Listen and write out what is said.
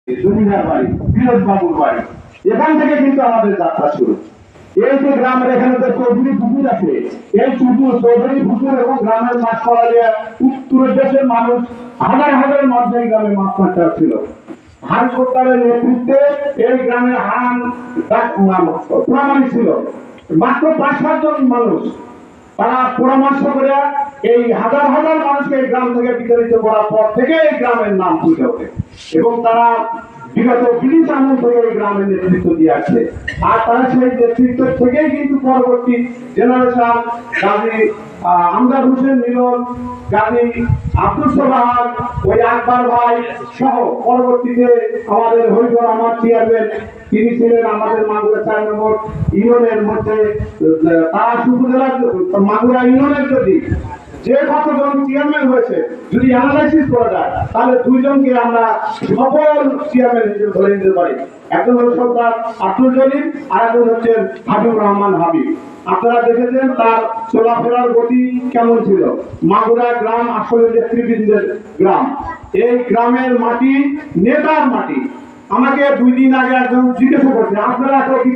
জমিদার বাড়ি, বিনোদ বাবুর বাড়ি, এখান থেকে কিন্তু আমাদের যাত্রা শুরু। এই যে গ্রামের এখানে যে চৌধুরী পুকুর আছে, এই চৌধুরী পুকুর এবং গ্রামের মাছ পাওয়া যায়, উত্তর দেশের মানুষ হাজার হাজার মানুষ এই গ্রামে মাছ মারতে ছিল। হান সরকারের নেতৃত্বে এই গ্রামের হান প্রামাণিক ছিল মাত্র 5-7 জন মানুষ। তারা পরামর্শ করে এই হাজার হাজার মানুষকে এই গ্রাম থেকে বিতাড়িত করার পর থেকে এই গ্রামের নাম তুলে ওঠে এবং তারা বিগত ব্রিটিশ আমল থেকে এই গ্রামের নেতৃত্ব দিয়ে আসছে। আর তারা সেই নেতৃত্ব থেকেই কিন্তু পরবর্তী জেনারেশন গাজী আমজাদ হোসেন মিলন, গাজী আব্দুল সোবহান, ওই আকবর ভাই সহ পরবর্তীতে আমাদের হরিপুর আমার চেয়ারম্যান, তিনি ছিলেন আমাদের মাগুরা 4 নম্বর ইউনিয়নের মধ্যে। তারা উপজেলার মাগুরা ইউনিয়নের যদি যে কতজন চেয়ারম্যান হয়েছে যদি অ্যানালাইসিস করা যায়, তাহলে 2 জনকে আমরা সফল চেয়ারম্যান হিসেবে ধরে নিতে পারি। একজন হল সরকার আব্দুল জলিল, আর একজন হচ্ছেন হাবিবুর রহমান হাবিব। আপনারা দেখেছেন তার চলাফেরার গতি কেমন ছিল। মাগুরা গ্রাম আসলে নেতৃবৃন্দের গ্রাম। এই গ্রামের মাটি নেতার মাটি। আমাকে 2 দিন আগে একজন জিজ্ঞাসা করছে, আপনারা